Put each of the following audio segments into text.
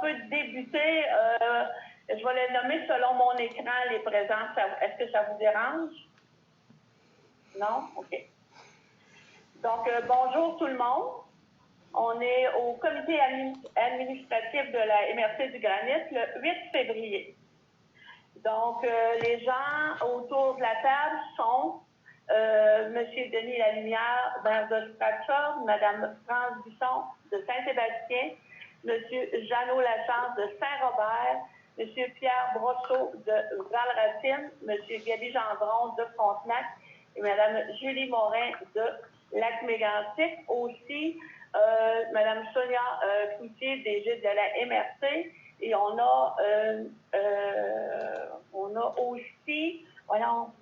peut débuter. Je vais les nommer selon mon écran, les présents. Est-ce que ça vous dérange? Non? OK. Donc, bonjour tout le monde. On est au comité administratif de la MRC du Granit le 8 février. Donc, les gens autour de la table sont M. Denis Lalumière, maire de Stratford, Mme France Bisson de Saint-Sébastien, M. Jeannot Lachance de Saint-Robert, M. Pierre Brosseau de Valracine, M. Gaby Gendron de Frontenac et Mme Julie Morin de Lac-Mégantic. Aussi, Mme Sonia Cloutier des Gilles de la MRC. Et on a aussi, voyons,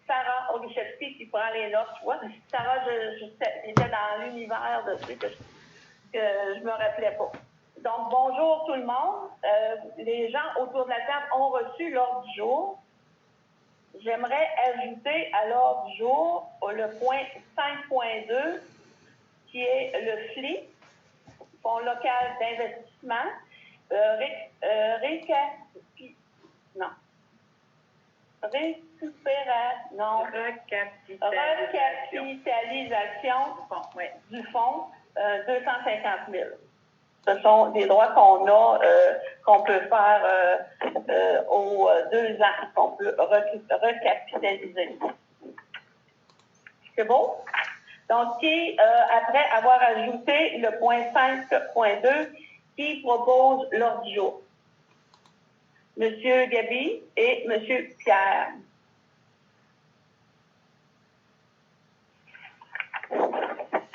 Sarah Ogichevski qui prend les notes, tu vois. Sarah, j'étais dans l'univers de ceux que je me rappelais pas. Donc, bonjour tout le monde. Les gens autour de la table ont reçu l'ordre du jour. J'aimerais ajouter à l'ordre du jour le point 5.2 qui est le FLI, Fonds local d'investissement, recapitalisation du fonds, 250 000. Ce sont des droits qu'on a, qu'on peut faire aux 2 ans, qu'on peut recapitaliser. C'est bon? Donc, après avoir ajouté le point 5.2, qui propose l'ordre du jour? Monsieur Gaby et Monsieur Pierre.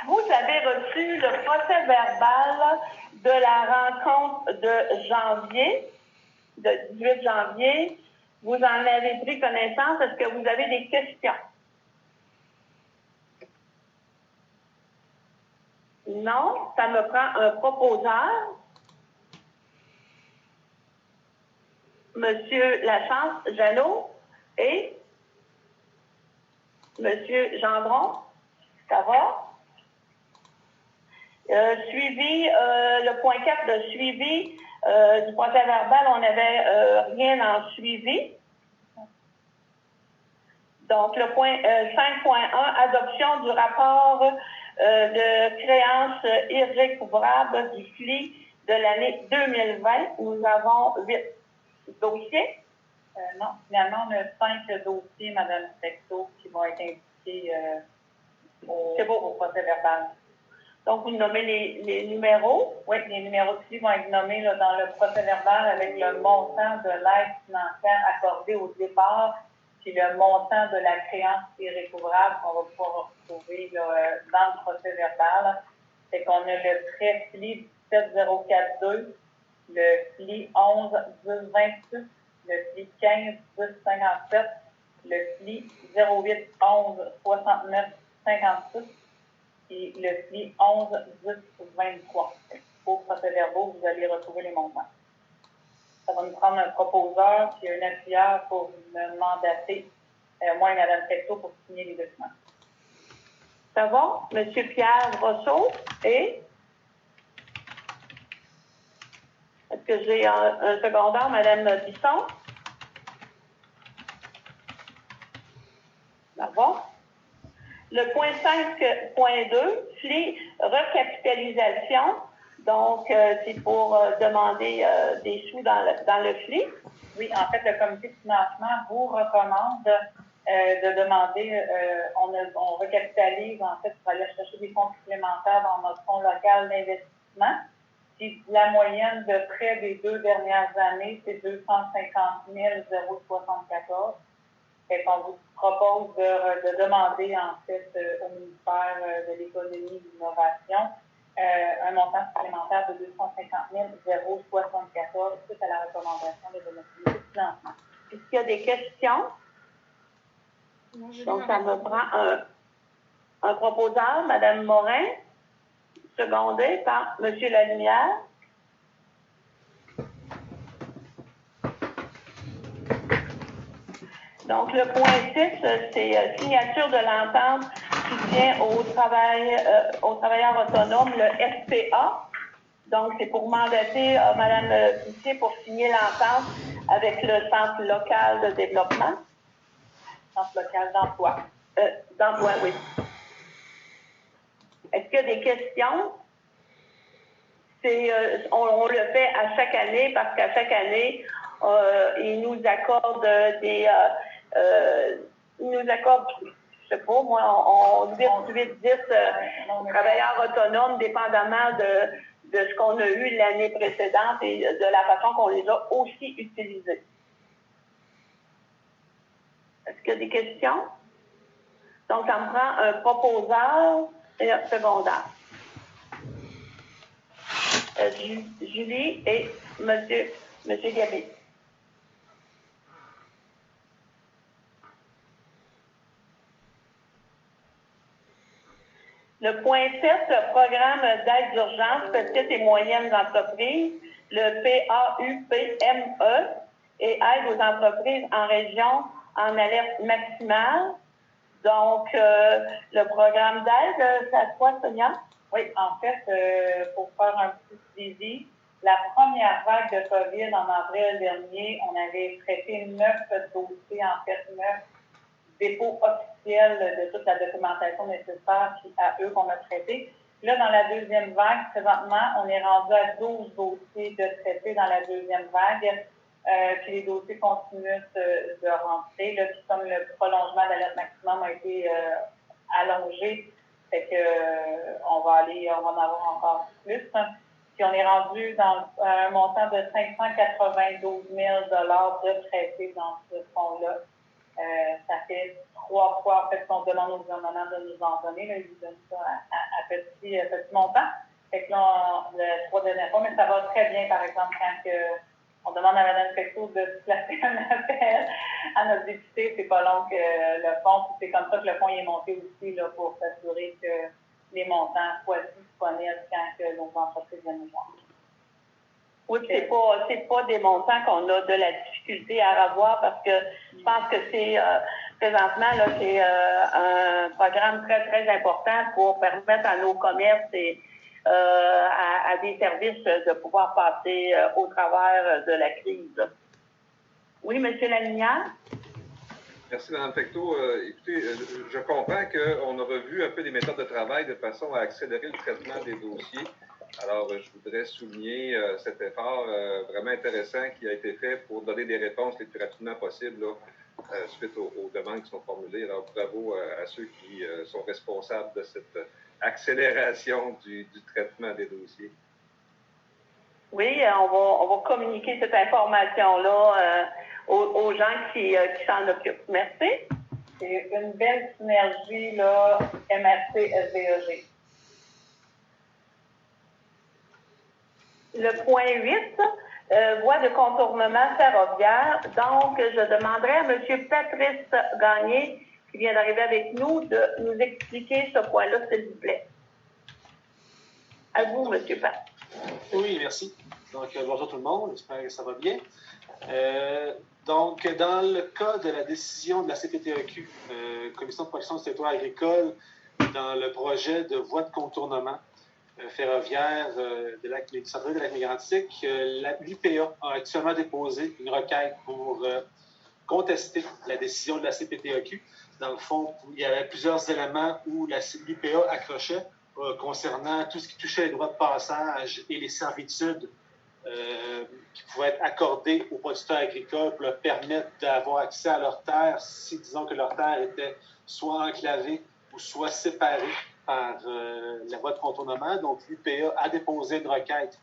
Vous avez reçu le procès verbal de la rencontre de janvier, de 18 janvier. Vous en avez pris connaissance. Est-ce que vous avez des questions? Non, ça me prend un proposeur. Monsieur Lachance, Jeannot et Monsieur Gendron. Ça va? Suivi, le point 4 de suivi du procès verbal, on n'avait rien en suivi. Donc, le point 5.1, adoption du rapport de créances irrécouvrables du FLI de l'année 2020. Nous avons 8 dossiers. Non, finalement, on a 5 dossiers, Mme Sexto, qui vont être indiqués au procès verbal. Donc, vous nommez les numéros? Oui, les numéros de FLI vont être nommés là, dans le procès verbal avec le montant de l'aide financière accordée au départ, puis le montant de la créance irrécouvrable qu'on va pouvoir retrouver là, dans le procès verbal. C'est qu'on a le prêt FLI 17042, le FLI 11 1026, le FLI 15 1057, le FLI 08 11 69 56 et le FLI 11 10 23. Au procès-verbaux, vous allez retrouver les montants. Ça va nous prendre un proposeur puis un appuyeur pour me mandater, moi et Mme Texto, pour signer les documents. Ça va? Monsieur Pierre Brosseau et... Est-ce que j'ai un secondaire, Mme Bisson? Ça va? Le point 5.2, FLI, recapitalisation. Donc, c'est pour demander des sous dans le FLI. Oui, en fait, le comité de financement vous recommande de demander, on recapitalise, en fait, pour aller chercher des fonds supplémentaires dans notre fonds local d'investissement. Puis la moyenne de prêts des 2 dernières années, c'est 250 074. Fait qu'on vous propose de demander, en fait, au ministère de l'Économie et de l'Innovation un montant supplémentaire de 250 074 suite à la recommandation de notre comité de financement. Est-ce qu'il y a des questions? Non, donc, ça me prend un proposeur, Mme Morin, secondé par M. Lalumière. Donc, le point 6, c'est signature de l'entente soutien aux travailleurs autonomes, le SPA. Donc, c'est pour mandater Mme Cloutier pour signer l'entente avec le Centre local de développement. Centre local d'emploi. D'emploi, oui. Est-ce qu'il y a des questions? On le fait à chaque année parce qu'à chaque année, ils nous accordent je sais pas, moi, on 10 travailleurs autonomes, dépendamment de ce qu'on a eu l'année précédente et de la façon qu'on les a aussi utilisés. Est-ce qu'il y a des questions? Donc, ça me prend un proposeur et un secondaire. Julie et Monsieur Gaby. Le point 7, le programme d'aide d'urgence petites et moyennes entreprises, le PAUPME, et aide aux entreprises en région en alerte maximale. Donc, le programme d'aide, c'est à quoi, Sonia? Oui, en fait, pour faire un petit suivi, la première vague de COVID en avril dernier, on avait traité 9 dossiers, en fait, 9 dépôts officiels de toute la documentation nécessaire puis à eux qu'on a traités. Là, dans la deuxième vague, présentement, on est rendu à 12 dossiers de traités dans la deuxième vague. Puis les dossiers continuent de rentrer. Là, puis comme le prolongement de l'alerte maximum a été allongé, fait que on va en avoir encore plus. Puis on est rendu dans un montant de 592 000 de traités dans ce fonds-là. Ça fait 3 fois en fait qu'on demande au gouvernement de nous en donner. Là, ils nous donnent ça à petit montant. Fait que là, le 3 dernières fois, mais ça va très bien, par exemple, quand on demande à Mme Fecteau de se placer un appel à notre député, c'est pas long que le fonds, c'est comme ça que le fonds est monté aussi là, pour s'assurer que les montants soient disponibles quand que nos entreprises viennent nous voir. Oui, c'est pas des montants qu'on a de la difficulté à revoir parce que je pense que c'est présentement là, c'est un programme très, très important pour permettre à nos commerces et à des services de pouvoir passer au travers de la crise. Oui, M. Lanière? Merci, Mme Fecteau. Écoutez, je comprends qu'on a revu un peu les méthodes de travail de façon à accélérer le traitement des dossiers. Alors, je voudrais souligner cet effort vraiment intéressant qui a été fait pour donner des réponses les plus rapidement possible là, suite aux demandes qui sont formulées. Alors, bravo à ceux qui sont responsables de cette accélération du traitement des dossiers. Oui, on va communiquer cette information-là aux gens qui s'en occupent. Merci. C'est une belle synergie, là, MRC-SDEG. Le point 8, voie de contournement ferroviaire. Donc, je demanderai à M. Patrice Gagné, qui vient d'arriver avec nous, de nous expliquer ce point-là, s'il vous plaît. À vous, M. Pat. Oui, merci. Donc, bonjour tout le monde. J'espère que ça va bien. Donc, dans le cas de la décision de la CPTEQ, Commission de protection du territoire agricole, dans le projet de voie de contournement ferroviaire du centre-ville de Lac-Mégantic, l'UPA a actuellement déposé une requête pour contester la décision de la CPTEQ. Dans le fond, il y avait plusieurs éléments où l'UPA accrochait concernant tout ce qui touchait les droits de passage et les servitudes qui pouvaient être accordées aux producteurs agricoles pour leur permettre d'avoir accès à leurs terres si, disons, que leurs terres étaient soit enclavées ou soit séparées par la voie de contournement. Donc, l'UPA a déposé une requête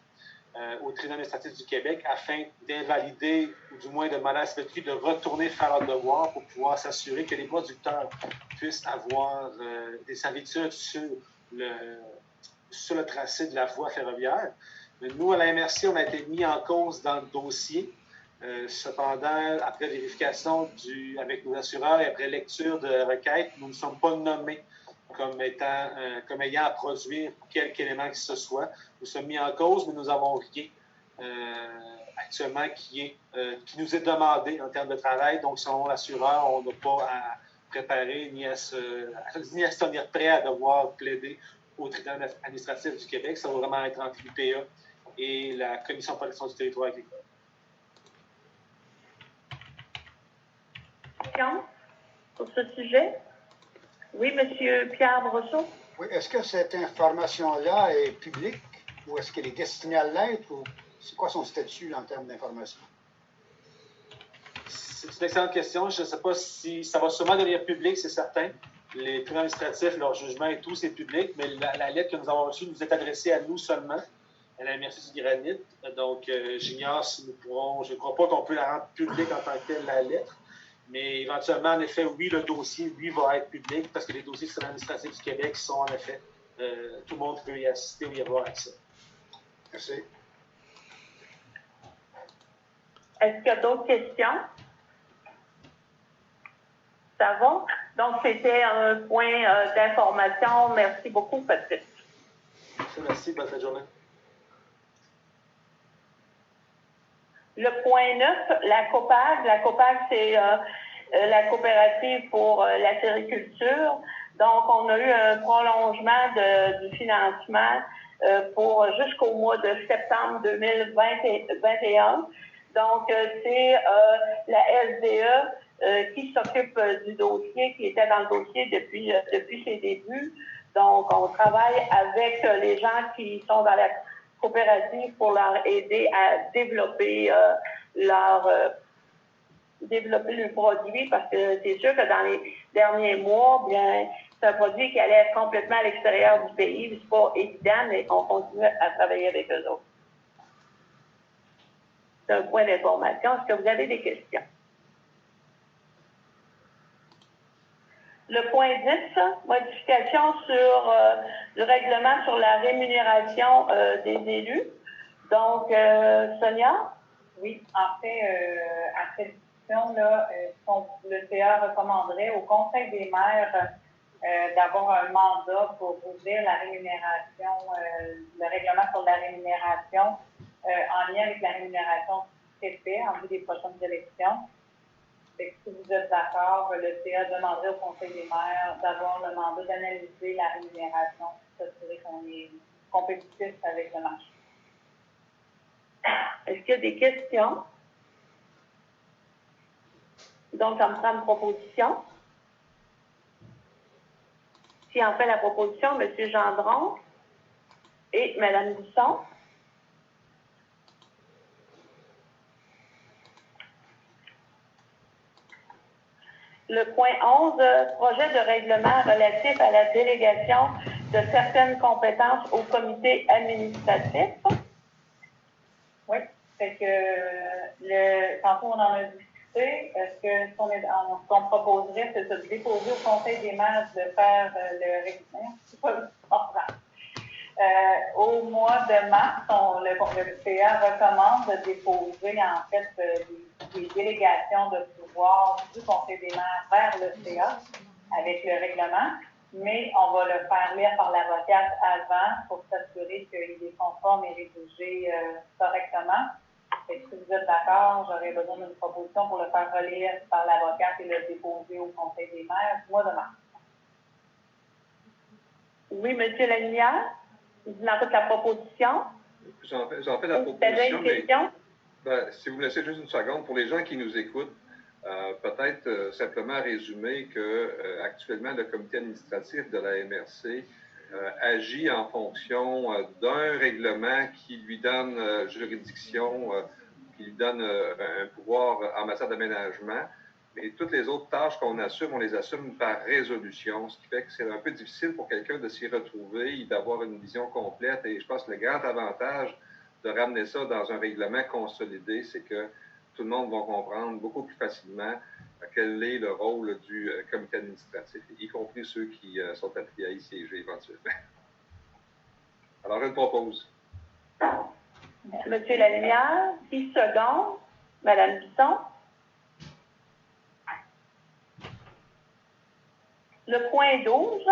au tribunal administratif du Québec afin d'invalider ou du moins de demander à la CPTEQ de retourner faire leur devoir pour pouvoir s'assurer que les producteurs puissent avoir des servitudes sur le tracé de la voie ferroviaire. Mais nous, à la MRC, on a été mis en cause dans le dossier. Cependant, après vérification avec nos assureurs et après lecture de la requête, nous ne sommes pas nommés comme ayant à produire quelque élément que ce soit. Nous sommes mis en cause, mais nous n'avons rien actuellement qui nous est demandé en termes de travail. Donc, selon l'assureur, on n'a pas à préparer ni à se tenir prêt à devoir plaider au tribunal administratif du Québec. Ça va vraiment être entre l'UPA et la Commission de protection du territoire agricole. Question sur ce sujet? Oui, M. Pierre Brosseau? Oui, est-ce que cette information-là est publique ou est-ce qu'elle est destinée à l'être ou c'est quoi son statut en termes d'information? C'est une excellente question. Je ne sais pas si ça va sûrement devenir public, c'est certain. Les tribunaux administratifs, leur jugement et tout, c'est public, mais la lettre que nous avons reçue nous est adressée à nous seulement, à la MRC du Granit. Donc, j'ignore si nous pourrons, je ne crois pas qu'on peut la rendre publique en tant que telle, la lettre, mais éventuellement, en effet, oui, le dossier, lui, va être public parce que les dossiers du tribunal administratif du Québec sont, en effet, tout le monde peut y assister ou y avoir accès. Merci. Est-ce qu'il y a d'autres questions? Ça va? Donc, c'était un point d'information. Merci beaucoup, Patrick. Merci, bonne fin de journée. Le point 9, la COPAG. La COPAG, c'est la coopérative pour la sériculture. Donc, on a eu un prolongement du financement pour jusqu'au mois de septembre 2021. Donc, c'est la SDE qui s'occupe du dossier, qui était dans le dossier depuis ses débuts. Donc, on travaille avec les gens qui sont dans la coopérative pour leur aider à développer le produit parce que c'est sûr que dans les derniers mois, bien, c'est un produit qui allait être complètement à l'extérieur du pays. C'est pas évident, mais on continue à travailler avec eux autres. C'est un point d'information. Est-ce que vous avez des questions? Le point 10, modification sur le règlement sur la rémunération des élus. Donc, Sonia? Oui, en fait, à cette discussion-là, le CA recommanderait au Conseil des maires d'avoir un mandat pour ouvrir la rémunération, le règlement sur la rémunération en lien avec la rémunération préfet en vue des prochaines élections. Fait que si vous êtes d'accord, le CA demanderait au Conseil des maires d'avoir le mandat d'analyser la rémunération pour s'assurer qu'on est compétitif avec le marché. Est-ce qu'il y a des questions? Donc, ça me prend une proposition. Qui en fait la proposition? M. Gendron et Mme Busson. Le point 11, projet de règlement relatif à la délégation de certaines compétences au comité administratif. Oui, fait que tantôt on en a discuté. Est-ce que ce qu'on proposerait, c'est de déposer au Conseil des maires de faire le règlement? Au mois de mars, le CA recommande de déposer en fait des délégations de pouvoir du Conseil des maires vers le CA avec le règlement, mais on va le faire lire par l'avocate avant pour s'assurer qu'il est conforme et rédigé correctement. Et si vous êtes d'accord, j'aurais besoin d'une proposition pour le faire relire par l'avocate et le déposer au Conseil des maires du mois de mars. Oui, M. Lanière, vous en faites la proposition. J'en fais la Vous avez proposition, une question? mais si vous me laissez juste une seconde, pour les gens qui nous écoutent, peut-être simplement résumer que actuellement le comité administratif de la MRC agit en fonction d'un règlement qui lui donne juridiction, qui lui donne un pouvoir en matière d'aménagement. Mais toutes les autres tâches qu'on assume, on les assume par résolution, ce qui fait que c'est un peu difficile pour quelqu'un de s'y retrouver et d'avoir une vision complète. Et je pense que le grand avantage de ramener ça dans un règlement consolidé, c'est que tout le monde va comprendre beaucoup plus facilement quel est le rôle du comité administratif, y compris ceux qui sont appelés à y siéger éventuellement. Alors, je le propose. Monsieur Lanière, 10 secondes. Madame Bisson. Le point 12,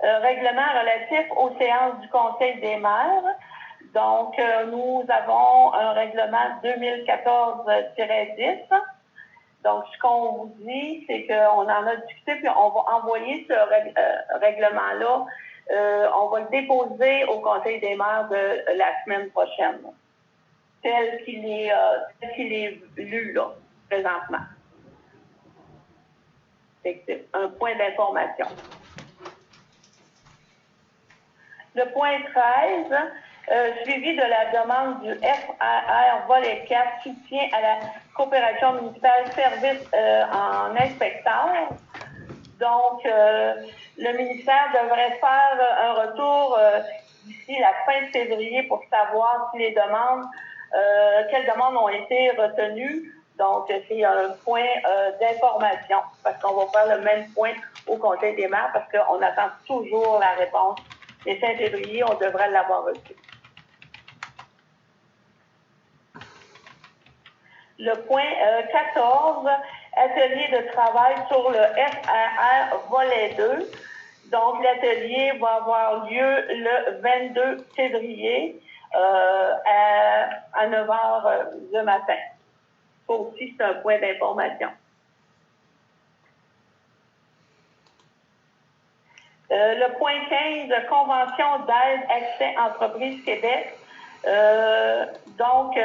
règlement relatif aux séances du Conseil des maires. Donc, nous avons un règlement 2014-10. Donc, ce qu'on vous dit, c'est qu'on en a discuté, puis on va envoyer ce règlement-là on va le déposer au Conseil des maires de la semaine prochaine, tel qu'il est lu là, présentement. C'est un point d'information. Le point 13, suivi de la demande du FAR volet 4, soutien à la coopération municipale service en inspecteur. Donc, le ministère devrait faire un retour d'ici la fin de février pour savoir si les demandes, quelles demandes ont été retenues. Donc, c'est un point d'information parce qu'on va faire le même point au Conseil des maires parce qu'on attend toujours la réponse. Et fin février, on devrait l'avoir reçu. Le point 14, atelier de travail sur le FAR volet 2. Donc, l'atelier va avoir lieu le 22 février à 9h du matin. Ça aussi, c'est un point d'information. Le point 15, Convention d'aide accès entreprise Québec. Donc,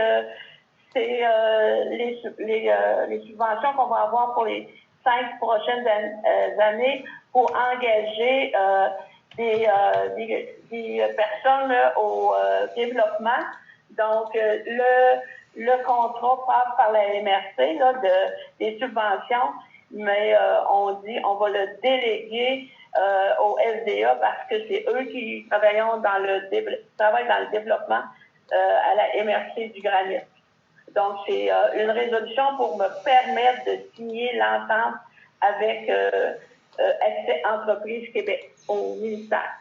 c'est les subventions qu'on va avoir pour les 5 prochaines années pour engager des personnes au développement. Donc, le contrat passe par la MRC là, des subventions, mais on dit on va le déléguer au SDA parce que c'est eux qui travaillent dans le développement à la MRC du Granit. Donc, c'est une résolution pour me permettre de signer l'entente avec Accès Entreprise Québec au ministère.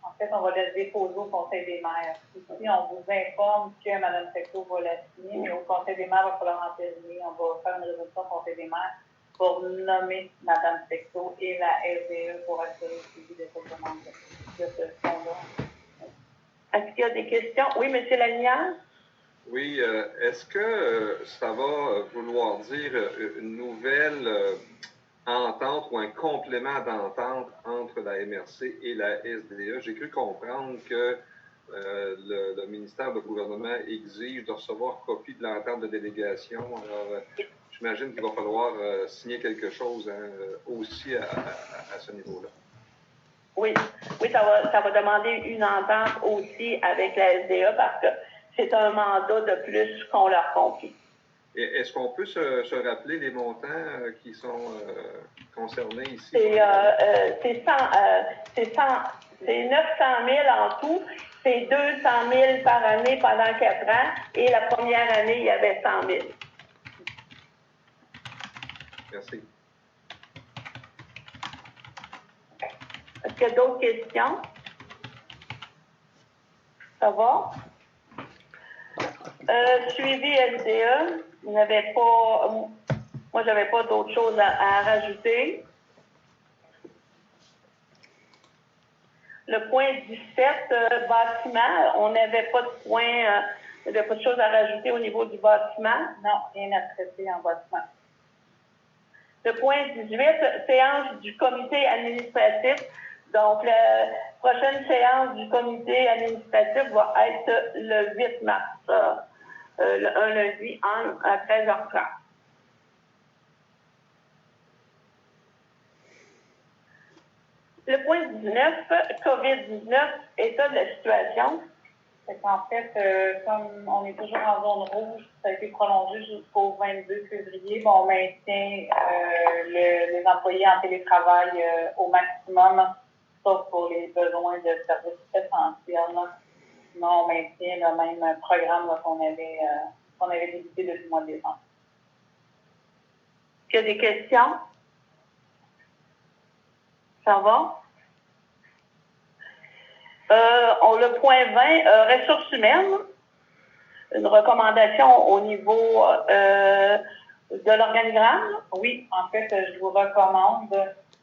En fait, on va le déposer au Conseil des maires. Ici, on vous informe que Mme Fecteau va la signer, mais au Conseil des maires, il va falloir entériner. On va faire une résolution au Conseil des maires pour nommer Mme Fecteau et la SDE pour assurer le suivi de cette demande de ce fonds-là. Est-ce qu'il y a des questions? Oui, M. Lanière? Oui, est-ce que ça va vouloir dire une nouvelle entente ou un complément d'entente entre la MRC et la SDE? J'ai cru comprendre que le ministère du gouvernement exige de recevoir copie de l'entente de délégation. Alors, j'imagine qu'il va falloir signer quelque chose aussi à ce niveau-là. Oui, ça va demander une entente aussi avec la SDE parce que c'est un mandat de plus qu'on leur confie. Est-ce qu'on peut se rappeler les montants qui sont concernés ici? C'est 900 000 en tout. C'est 200 000 par année pendant 4 ans. Et la première année, il y avait 100 000. Merci. Est-ce qu'il y a d'autres questions? Ça va? Suivi SDE, moi, j'avais pas d'autres choses à rajouter. Le point 17, bâtiment, on n'avait pas de point, il n'y avait pas de choses à rajouter au niveau du bâtiment. Non, rien à traiter en bâtiment. Le point 18, séance du comité administratif. Donc, la prochaine séance du comité administratif va être le 8 mars, un lundi à 13h30. Le point 19, COVID-19, état de la situation. En fait, comme on est toujours en zone rouge, ça a été prolongé jusqu'au 22 février. Bon, on maintient les employés en télétravail au maximum, sauf pour les besoins de services essentiels. Sinon, on maintient le même programme qu'on avait débuté depuis le mois de décembre. Est-ce qu'il y a des questions? Ça va? Le point 20, ressources humaines. Une recommandation au niveau de l'organigramme. Oui, en fait, je vous recommande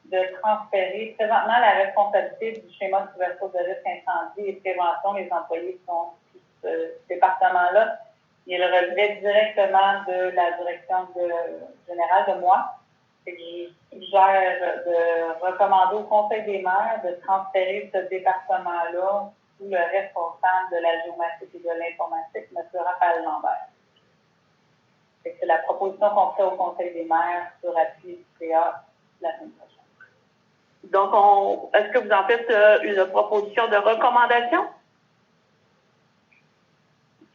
de transférer présentement la responsabilité du schéma de couverture de risque incendie et de prévention des employés qui sont sur ce département-là. Il relevait directement de la direction générale de moi. C'est que je suggère de recommander au Conseil des maires de transférer ce département-là sous le responsable de la géomatique et de l'informatique, M. Raphaël Lambert. C'est la proposition qu'on fait au Conseil des maires sur appui du CA la semaine prochaine. Donc, est-ce que vous en faites une proposition de recommandation?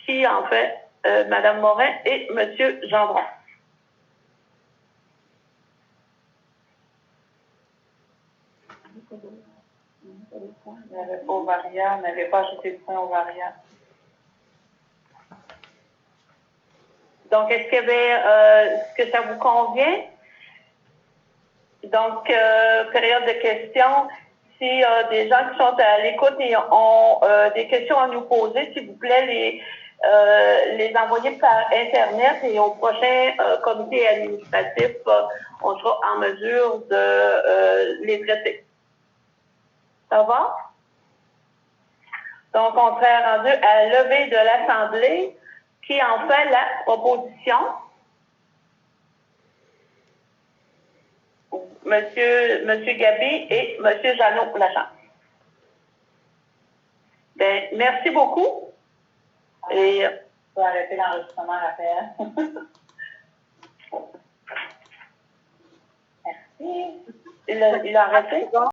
Qui en fait? Mme Morin et M. Gendron. On n'avait pas au variant, on n'avait pas ajouté de points au variant. Donc, est-ce que ça vous convient? Donc, période de questions. Si des gens qui sont à l'écoute et ont des questions à nous poser, s'il vous plaît, les envoyer par Internet et au prochain comité administratif, on sera en mesure de les traiter. Ça va? Donc, on serait rendu à la levée de l'Assemblée qui en fait la proposition. Monsieur Gabi et Monsieur Jeannot Lachance. Ben, merci beaucoup. Et Je peux arrêter l'enregistrement, Raphaël. Merci. Il a arrêté?